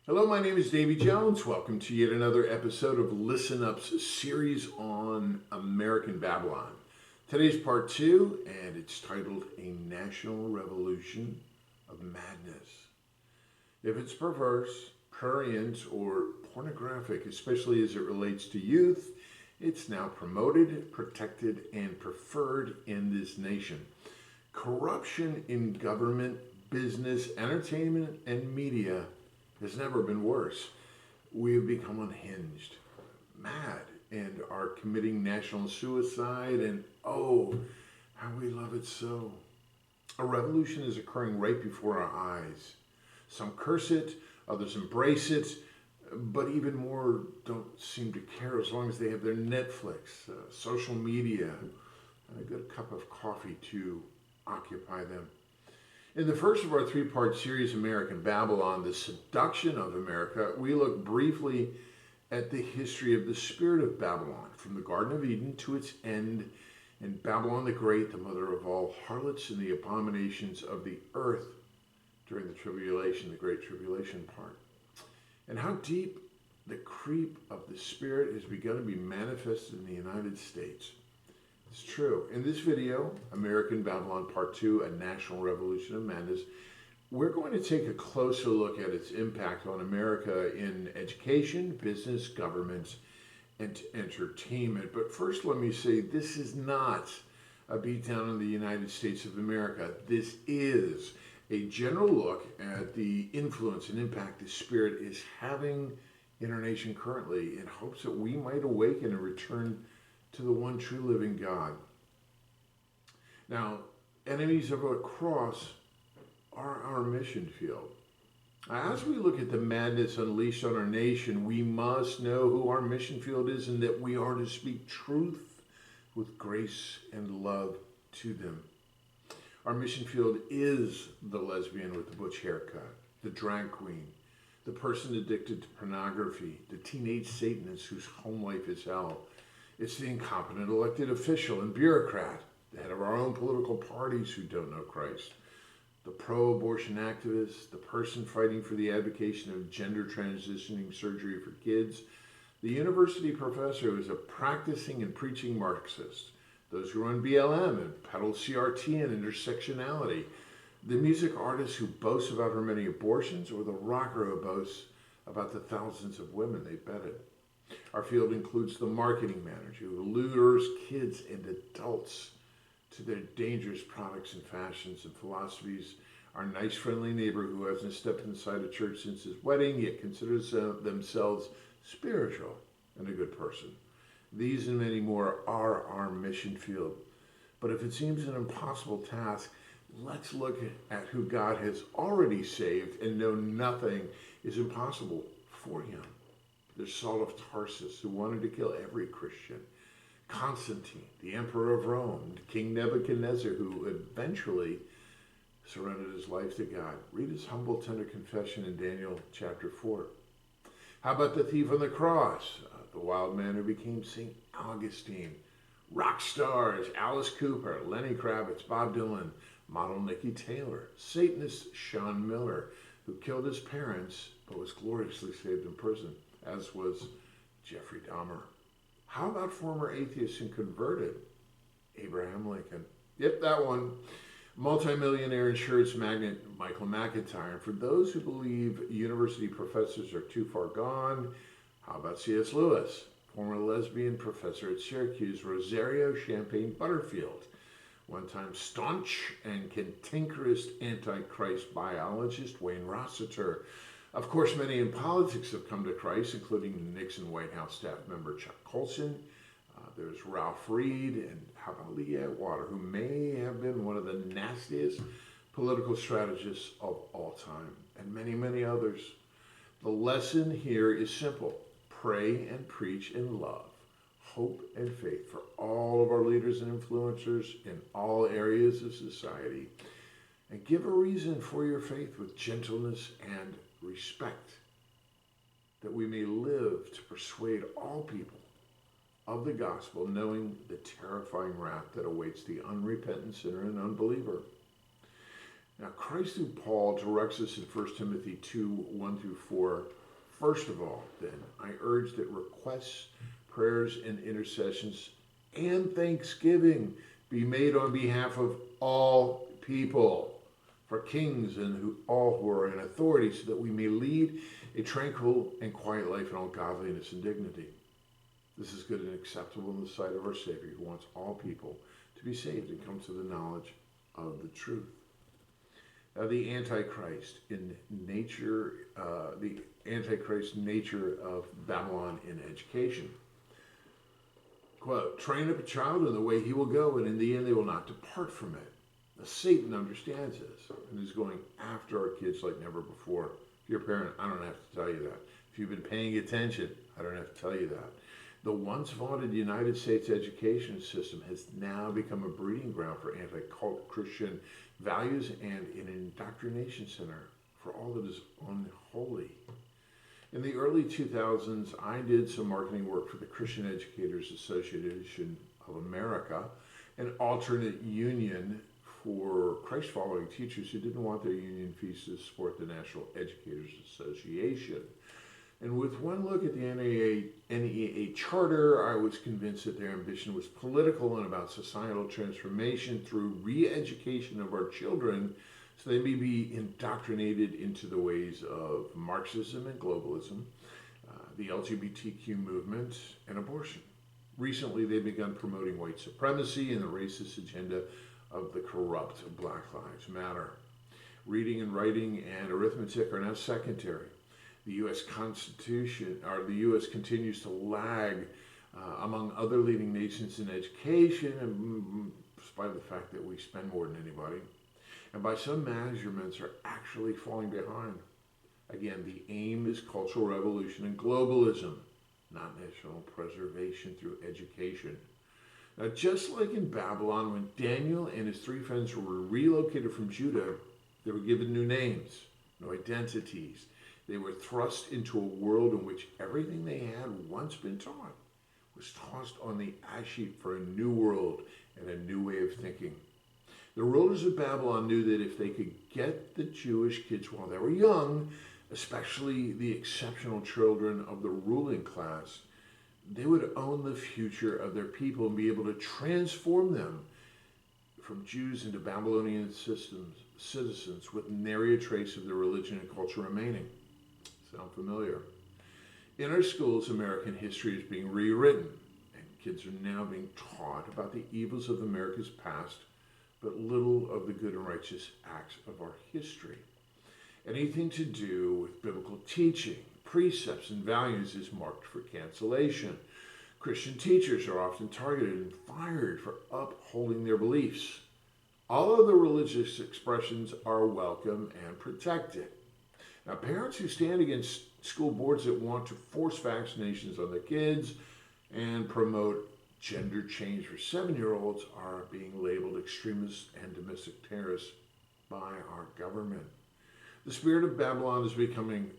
Hello, my name is Davy Jones. Welcome to yet another episode of Listen Up's series on American Babylon. Today's part 2, and it's titled A National Revolution of Madness. If it's perverse, prurient, or pornographic, especially as it relates to youth, it's now promoted, protected, and preferred in this nation. Corruption in government, business, entertainment, and media has never been worse. We have become unhinged, mad, and are committing national suicide, and oh, how we love it so. A revolution is occurring right before our eyes. Some curse it, others embrace it, but even more don't seem to care as long as they have their Netflix, social media, and a good cup of coffee to occupy them. In the first of our three-part series, American Babylon, The Seduction of America, we look briefly at the history of the spirit of Babylon, from the Garden of Eden to its end, and Babylon the Great, the mother of all harlots and the abominations of the earth during the tribulation, the Great Tribulation part. And how deep the creep of the spirit has begun to be manifested in the United States. It's true. In this video, American Babylon Part 2, A National Revolution of Madness, we're going to take a closer look at its impact on America in education, business, government, and entertainment. But first, let me say this is not a beatdown on the United States of America. This is a general look at the influence and impact the Spirit is having in our nation currently, in hopes that we might awaken and return to the one true living God. Now, enemies of a cross are our mission field. As we look at the madness unleashed on our nation, we must know who our mission field is and that we are to speak truth with grace and love to them. Our mission field is the lesbian with the butch haircut, the drag queen, the person addicted to pornography, the teenage Satanist whose home life is hell. It's the incompetent elected official and bureaucrat, the head of our own political parties who don't know Christ, the pro-abortion activist, the person fighting for the advocacy of gender transitioning surgery for kids, the university professor who is a practicing and preaching Marxist, those who run BLM and peddle CRT and intersectionality, the music artist who boasts about her many abortions, or the rocker who boasts about the thousands of women they bedded. Our field includes the marketing manager who lures kids and adults to their dangerous products and fashions and philosophies. Our nice, friendly neighbor who hasn't stepped inside a church since his wedding, yet considers themselves spiritual and a good person. These and many more are our mission field. But if it seems an impossible task, let's look at who God has already saved and know nothing is impossible for him. There's Saul of Tarsus, who wanted to kill every Christian. Constantine, the emperor of Rome. King Nebuchadnezzar, who eventually surrendered his life to God. Read his humble, tender confession in Daniel chapter 4. How about the thief on the cross? The wild man who became St. Augustine. Rock stars, Alice Cooper, Lenny Kravitz, Bob Dylan, model Nikki Taylor. Satanist Sean Miller, who killed his parents but was gloriously saved in prison, as was Jeffrey Dahmer. How about former atheist and converted Abraham Lincoln? Yep, that one. Multimillionaire insurance magnate Michael McIntyre. And for those who believe university professors are too far gone, how about C.S. Lewis? Former lesbian professor at Syracuse, Rosario Champagne Butterfield. One-time staunch and cantankerous antichrist biologist Wayne Rossiter. Of course, many in politics have come to Christ, including the Nixon White House staff member Chuck Colson. There's Ralph Reed, and how about Lee Atwater, who may have been one of the nastiest political strategists of all time, and many, many others. The lesson here is simple. Pray and preach in love, hope, and faith for all of our leaders and influencers in all areas of society. And give a reason for your faith with gentleness and respect, that we may live to persuade all people of the gospel, knowing the terrifying wrath that awaits the unrepentant sinner and unbeliever. Now, Christ through Paul directs us in 1 Timothy 2, 1 through 4. First of all, then, I urge that requests, prayers, and intercessions and thanksgiving be made on behalf of all people, for kings and all who are in authority, so that we may lead a tranquil and quiet life in all godliness and dignity. This is good and acceptable in the sight of our Savior, who wants all people to be saved and come to the knowledge of the truth. Now, the Antichrist nature of Babylon in education. Quote, train up a child in the way he will go, and in the end they will not depart from it. Now, Satan understands this and is going after our kids like never before. If you're a parent, I don't have to tell you that. If you've been paying attention, I don't have to tell you that. The once vaunted United States education system has now become a breeding ground for anti-Christian values and an indoctrination center for all that is unholy. In the early 2000s, I did some marketing work for the Christian Educators Association of America, an alternate union for Christ-following teachers who didn't want their union fees to support the National Educators Association. And with one look at the NEA charter, I was convinced that their ambition was political and about societal transformation through re-education of our children so they may be indoctrinated into the ways of Marxism and globalism, the LGBTQ movement, and abortion. Recently, they've begun promoting white supremacy and the racist agenda of the corrupt Black Lives Matter. Reading and writing and arithmetic are now secondary. The U.S. Constitution, or the U.S. continues to lag among other leading nations in education, in spite of the fact that we spend more than anybody. And by some measurements are actually falling behind. Again, the aim is cultural revolution and globalism, not national preservation through education. Now, just like in Babylon, when Daniel and his three friends were relocated from Judah, they were given new names, new identities. They were thrust into a world in which everything they had once been taught was tossed on the ash heap for a new world and a new way of thinking. The rulers of Babylon knew that if they could get the Jewish kids while they were young, especially the exceptional children of the ruling class, they would own the future of their people and be able to transform them from Jews into Babylonian citizens with nary a trace of their religion and culture remaining. Sound familiar? In our schools, American history is being rewritten, and kids are now being taught about the evils of America's past, but little of the good and righteous acts of our history. Anything to do with biblical teaching, precepts, and values is marked for cancellation. Christian teachers are often targeted and fired for upholding their beliefs. All of the religious expressions are welcome and protected. Now, parents who stand against school boards that want to force vaccinations on their kids and promote gender change for 7-year-olds are being labeled extremists and domestic terrorists by our government. The spirit of Babylon is becoming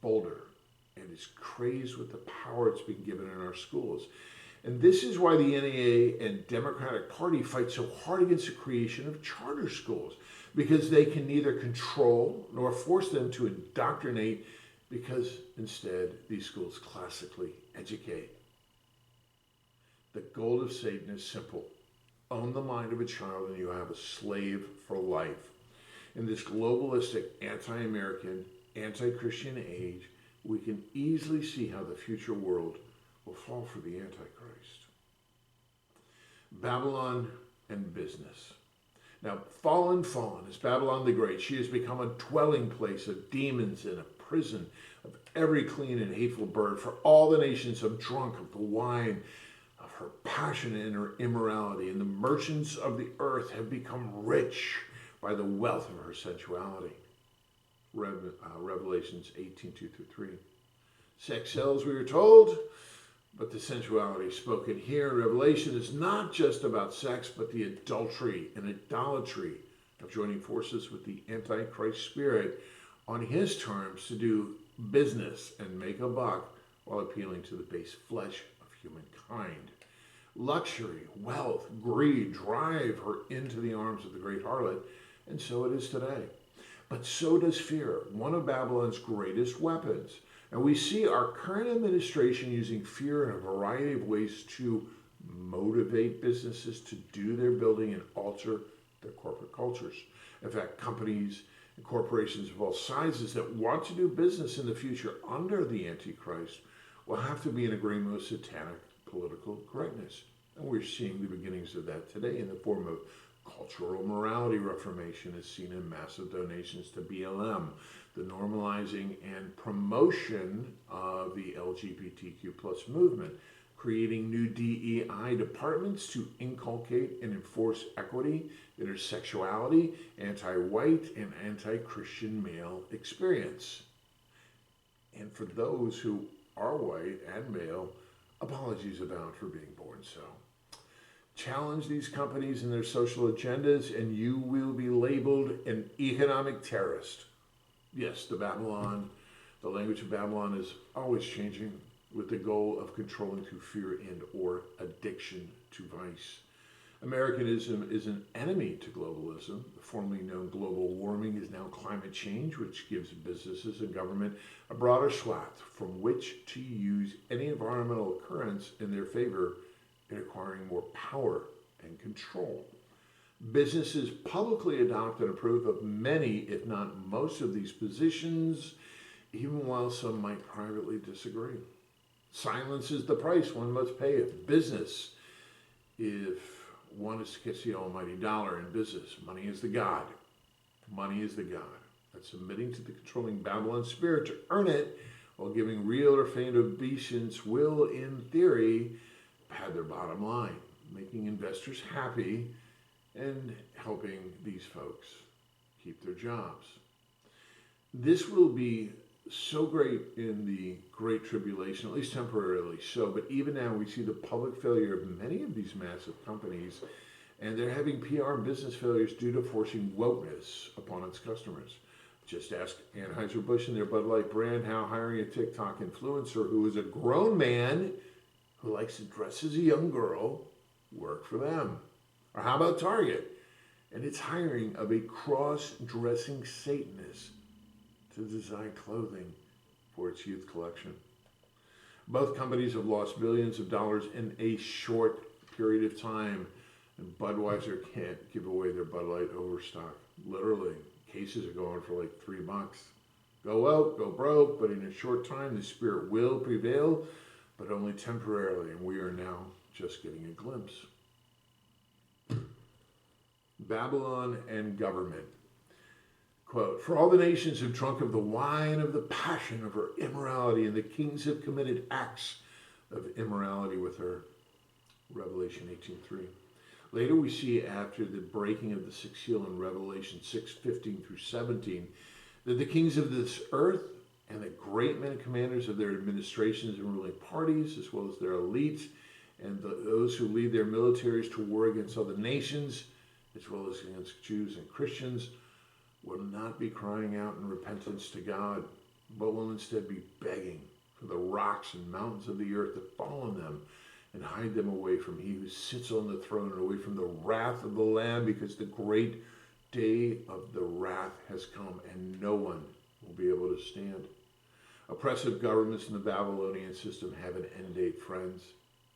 bolder and is crazed with the power it's been given in our schools. And this is why the NEA and Democratic Party fight so hard against the creation of charter schools, because they can neither control nor force them to indoctrinate, because instead these schools classically educate. The goal of Satan is simple. Own the mind of a child and you have a slave for life. In this globalistic, anti-American, anti-Christian age, we can easily see how the future world will fall for the Antichrist. Babylon and business. Now, fallen is Babylon the Great. She has become a dwelling place of demons and a prison of every clean and hateful bird. For all the nations have drunk of the wine of her passion and her immorality, and the merchants of the earth have become rich by the wealth of her sensuality. Revelations 18:2-3. Sex sells, we are told, but the sensuality spoken here in Revelation is not just about sex, but the adultery and idolatry of joining forces with the Antichrist spirit on his terms to do business and make a buck while appealing to the base flesh of humankind. Luxury, wealth, greed drive her into the arms of the great harlot, and so it is today. But so does fear, one of Babylon's greatest weapons. And we see our current administration using fear in a variety of ways to motivate businesses to do their building and alter their corporate cultures. In fact, companies and corporations of all sizes that want to do business in the future under the antichrist will have to be in agreement with satanic political correctness. And we're seeing the beginnings of that today in the form of cultural morality reformation is seen in massive donations to BLM, the normalizing and promotion of the LGBTQ plus movement, creating new DEI departments to inculcate and enforce equity, intersexuality, anti-white, and anti-Christian male experience. And for those who are white and male, apologies abound for being born so. Challenge these companies and their social agendas, and you will be labeled an economic terrorist. Yes, the language of Babylon is always changing with the goal of controlling through fear and or addiction to vice. Americanism is an enemy to globalism. The formerly known global warming is now climate change, which gives businesses and government a broader swath from which to use any environmental occurrence in their favor in acquiring more power and control. Businesses publicly adopt and approve of many, if not most, of these positions, even while some might privately disagree. Silence is the price one must pay of business if one is to catch the almighty dollar in business. Money is the God. Money is the God. That's submitting to the controlling Babylon spirit to earn it, while giving real or feigned obeisance will, in theory, pad their bottom line, making investors happy and helping these folks keep their jobs. This will be so great in the Great Tribulation, at least temporarily so, but even now we see the public failure of many of these massive companies, and they're having PR and business failures due to forcing wokeness upon its customers. Just ask Anheuser-Busch and their Bud Light brand how hiring a TikTok influencer who is a grown man who likes to dress as a young girl work for them. Or how about Target and its hiring of a cross-dressing Satanist to design clothing for its youth collection. Both companies have lost billions of dollars in a short period of time, and Budweiser can't give away their Bud Light overstock. Literally, cases are going for like $3. Go out, go broke, but in a short time the spirit will prevail, but only temporarily, and we are now just getting a glimpse. Babylon and government. Quote, "For all the nations have drunk of the wine of the passion of her immorality, and the kings have committed acts of immorality with her." Revelation 18:3. Later we see, after the breaking of the sixth seal in Revelation 6:15 through 17, that the kings of this earth and the great men and commanders of their administrations and ruling parties, as well as their elites, and those who lead their militaries to war against other nations, as well as against Jews and Christians, will not be crying out in repentance to God, but will instead be begging for the rocks and mountains of the earth to fall on them and hide them away from he who sits on the throne and away from the wrath of the Lamb, because the great day of the wrath has come and no one will be able to stand. Oppressive governments in the Babylonian system have an end date, friends.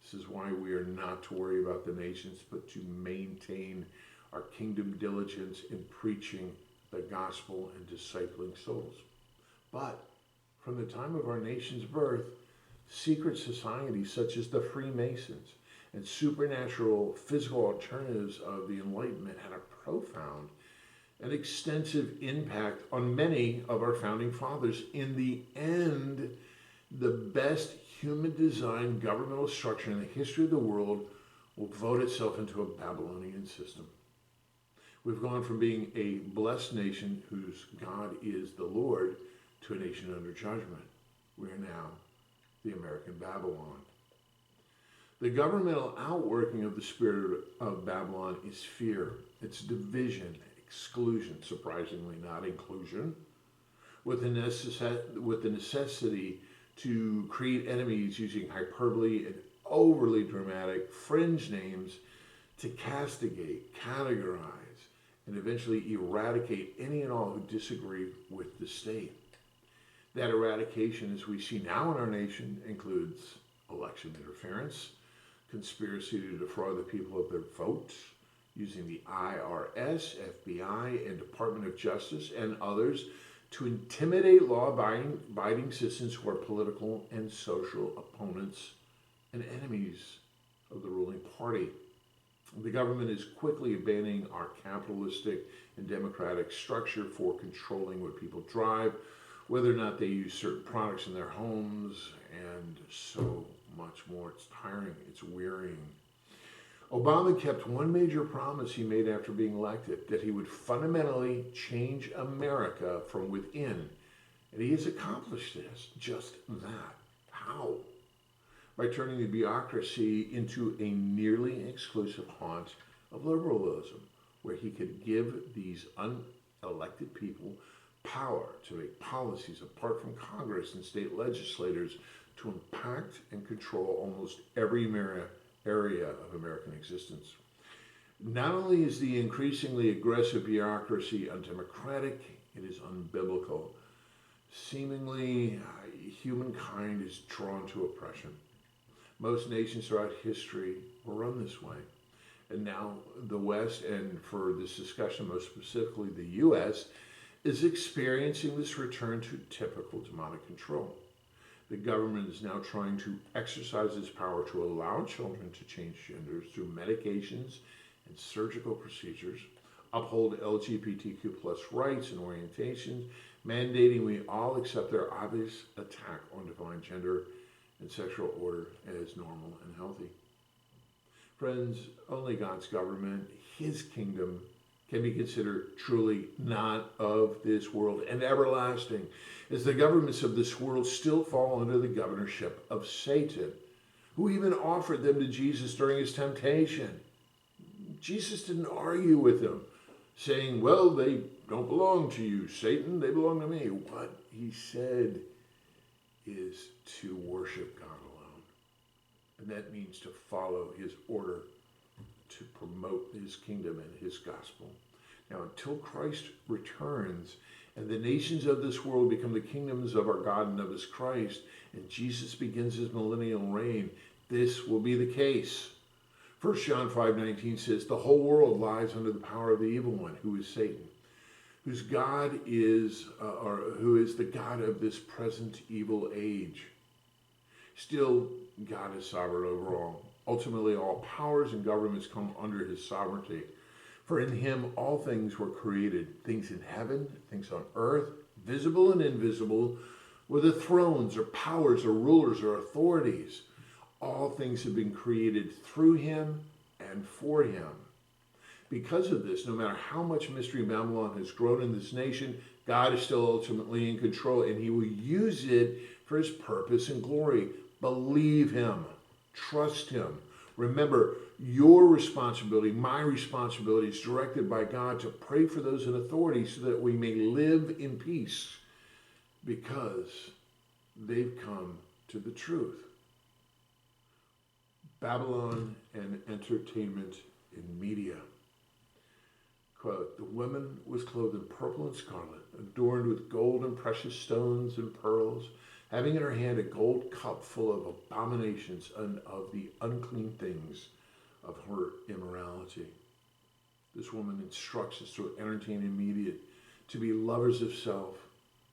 This is why we are not to worry about the nations, but to maintain our kingdom diligence in preaching the gospel and discipling souls. But from the time of our nation's birth, secret societies such as the Freemasons and supernatural physical alternatives of the Enlightenment had a profound and extensive impact on many of our founding fathers. In the end, the best human design governmental structure in the history of the world will vote itself into a Babylonian system. We've gone from being a blessed nation whose God is the Lord to a nation under judgment. We are now the American Babylon. The governmental outworking of the spirit of Babylon is fear. It's division, exclusion, surprisingly not inclusion, with the necessity to create enemies using hyperbole and overly dramatic fringe names to castigate, categorize, and eventually eradicate any and all who disagree with the state. That eradication, as we see now in our nation, includes election interference, conspiracy to defraud the people of their votes, using the IRS, FBI, and Department of Justice and others to intimidate law-abiding citizens who are political and social opponents and enemies of the ruling party. The government is quickly abandoning our capitalistic and democratic structure for controlling what people drive, whether or not they use certain products in their homes, and so much more. It's tiring, it's wearying. Obama kept one major promise he made after being elected, that he would fundamentally change America from within. And he has accomplished this, just that. How? By turning the bureaucracy into a nearly exclusive haunt of liberalism, where he could give these unelected people power to make policies apart from Congress and state legislators to impact and control almost every area of American existence. Not only is the increasingly aggressive bureaucracy undemocratic, it is unbiblical. Seemingly, humankind is drawn to oppression. Most nations throughout history were run this way. And now the West, and for this discussion most specifically the U.S., is experiencing this return to typical demonic control. The government is now trying to exercise its power to allow children to change genders through medications and surgical procedures, uphold LGBTQ plus rights and orientations, mandating we all accept their obvious attack on divine gender and sexual order as normal and healthy. Friends, only God's government, His kingdom, can be considered truly not of this world and everlasting, as the governments of this world still fall under the governorship of Satan, who even offered them to Jesus during his temptation. Jesus didn't argue with them, saying, well, they don't belong to you, Satan, they belong to me. What he said is to worship God alone. And that means to follow his order, to promote his kingdom and his gospel. Now, until Christ returns and the nations of this world become the kingdoms of our God and of his Christ, and Jesus begins his millennial reign, this will be the case. 1 John 5:19 says, the whole world lies under the power of the evil one, who is Satan, whose God is, who is the God of this present evil age. Still, God is sovereign over all. Ultimately, all powers and governments come under his sovereignty. For in him all things were created, things in heaven, things on earth, visible and invisible, whether thrones or powers or rulers or authorities. All things have been created through him and for him. Because of this, no matter how much Mystery Babylon has grown in this nation, God is still ultimately in control, and he will use it for his purpose and glory. Believe him. Trust him. Remember, your responsibility, my responsibility, is directed by God to pray for those in authority so that we may live in peace, because they've come to the truth. Babylon and entertainment in media. Quote, the woman was clothed in purple and scarlet, adorned with gold and precious stones and pearls, having in her hand a gold cup full of abominations and of the unclean things of her immorality. This woman instructs us through entertainment media to be lovers of self,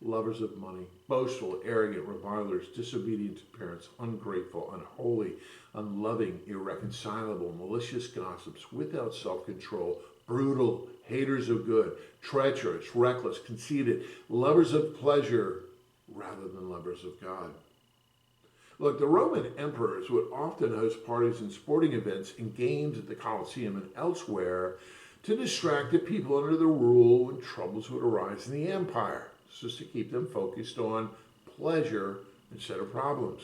lovers of money, boastful, arrogant, revilers, disobedient to parents, ungrateful, unholy, unloving, irreconcilable, malicious gossips, without self-control, brutal, haters of good, treacherous, reckless, conceited, lovers of pleasure rather than lovers of God. Look, the Roman emperors would often host parties and sporting events and games at the Colosseum and elsewhere to distract the people under their rule when troubles would arise in the empire. This was to keep them focused on pleasure instead of problems.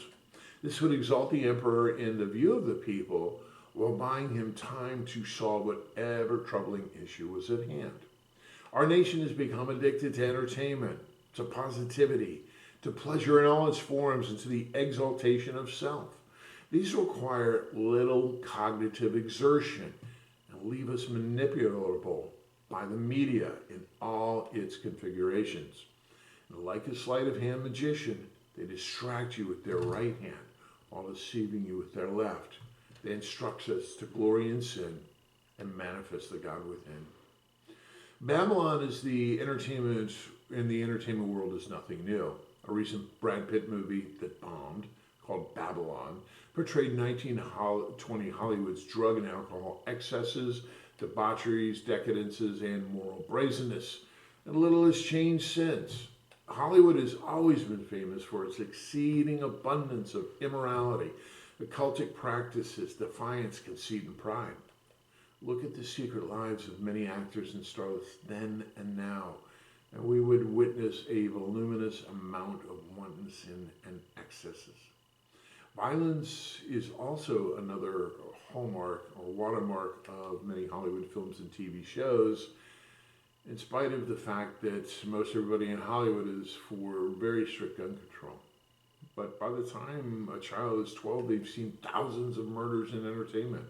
This would exalt the emperor in the view of the people, while buying him time to solve whatever troubling issue was at hand. Our nation has become addicted to entertainment, to positivity, to pleasure in all its forms, and to the exaltation of self. These require little cognitive exertion and leave us manipulable by the media in all its configurations. And like a sleight of hand magician, they distract you with their right hand while deceiving you with their left. They instruct us to glory in sin and manifest the God within. Babylon is in the entertainment world is nothing new. A recent Brad Pitt movie that bombed, called Babylon, portrayed 1920 Hollywood's drug and alcohol excesses, debaucheries, decadences, and moral brazenness. And little has changed since. Hollywood has always been famous for its exceeding abundance of immorality, occultic practices, defiance, conceit, and pride. Look at the secret lives of many actors and starlets then and now, and we would witness a voluminous amount of wanton sin and excesses. Violence is also another hallmark or watermark of many Hollywood films and TV shows, in spite of the fact that most everybody in Hollywood is for very strict gun control. But by the time a child is 12, they've seen thousands of murders in entertainment.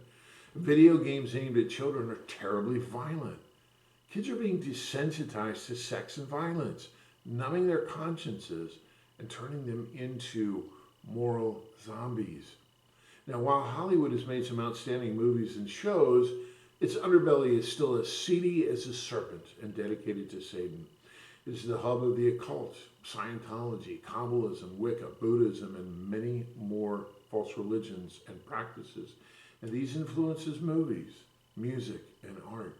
Video games aimed at children are terribly violent. Kids are being desensitized to sex and violence, numbing their consciences and turning them into moral zombies. Now, while Hollywood has made some outstanding movies and shows, its underbelly is still as seedy as a serpent and dedicated to Satan. It is the hub of the occult, Scientology, Kabbalism, Wicca, Buddhism, and many more false religions and practices. And these influences movies, music, and art.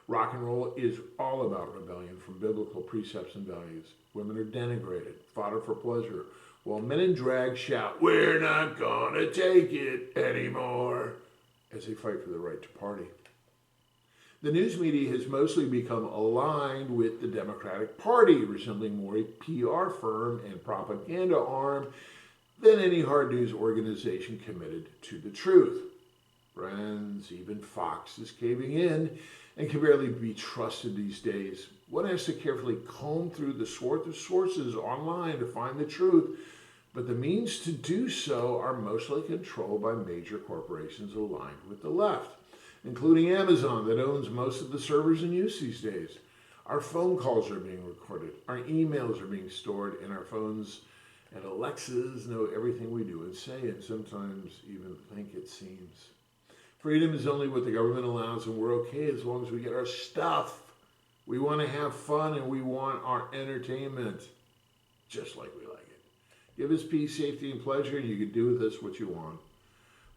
Rock and roll is all about rebellion from biblical precepts and values. Women are denigrated, fodder for pleasure, while men in drag shout, "We're not gonna take it anymore," as they fight for the right to party. The news media has mostly become aligned with the Democratic Party, resembling more a PR firm and propaganda arm than any hard news organization committed to the truth. Friends, even Fox is caving in and can barely be trusted these days. One has to carefully comb through the swath of sources online to find the truth, but the means to do so are mostly controlled by major corporations aligned with the left, including Amazon, that owns most of the servers in use these days. Our phone calls are being recorded, our emails are being stored, and our phones and Alexas know everything we do and say, and sometimes even think it seems. Freedom is only what the government allows, and we're okay as long as we get our stuff. We want to have fun, and we want our entertainment just like we like it. Give us peace, safety, and pleasure, and you can do with us what you want.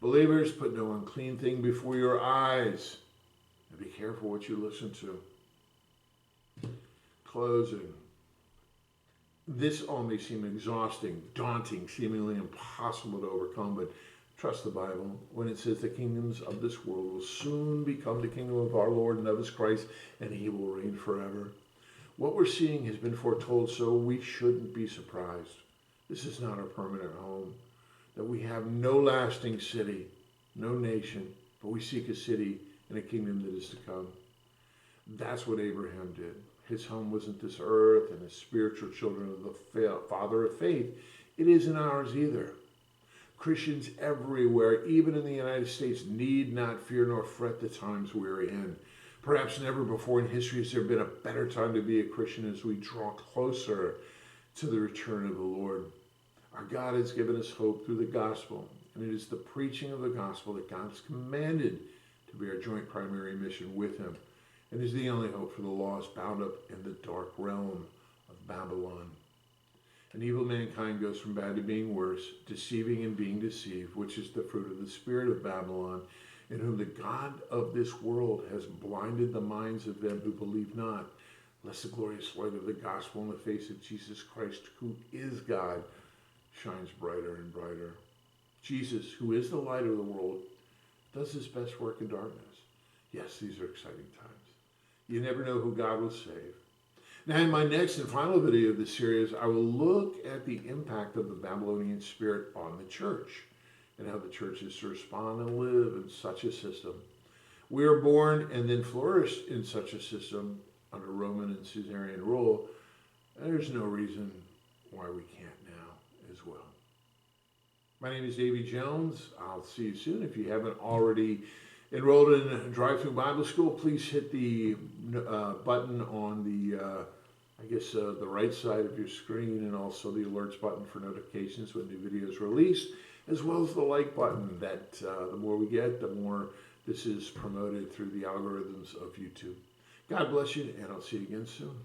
Believers, put no unclean thing before your eyes, and be careful what you listen to. Closing. This all may seem exhausting, daunting, seemingly impossible to overcome, but trust the Bible when it says the kingdoms of this world will soon become the kingdom of our Lord and of his Christ, and he will reign forever. What we're seeing has been foretold, so we shouldn't be surprised. This is not our permanent home, that we have no lasting city, no nation, but we seek a city and a kingdom that is to come. That's what Abraham did. His home wasn't this earth and his spiritual children of the father of faith. It isn't ours either. Christians everywhere, even in the United States, need not fear nor fret the times we're in. Perhaps never before in history has there been a better time to be a Christian as we draw closer to the return of the Lord. Our God has given us hope through the gospel, and it is the preaching of the gospel that God has commanded to be our joint primary mission with him, and is the only hope for the lost bound up in the dark realm of Babylon. And evil mankind goes from bad to being worse, deceiving and being deceived, which is the fruit of the spirit of Babylon, in whom the God of this world has blinded the minds of them who believe not, lest the glorious light of the gospel in the face of Jesus Christ, who is God, shines brighter and brighter. Jesus, who is the light of the world, does his best work in darkness. Yes, these are exciting times. You never know who God will save. Now, in my next and final video of this series, I will look at the impact of the Babylonian spirit on the church and how the church is to respond and live in such a system. We are born and then flourished in such a system under Roman and Caesarian rule, and there's no reason why we can't now as well. My name is Davy Jones. I'll see you soon. If you haven't already enrolled in Drive-Through Bible School, please hit the button on the, the right side of your screen, and also the alerts button for notifications when new videos released, as well as the like button. That the more we get, the more this is promoted through the algorithms of YouTube. God bless you, and I'll see you again soon.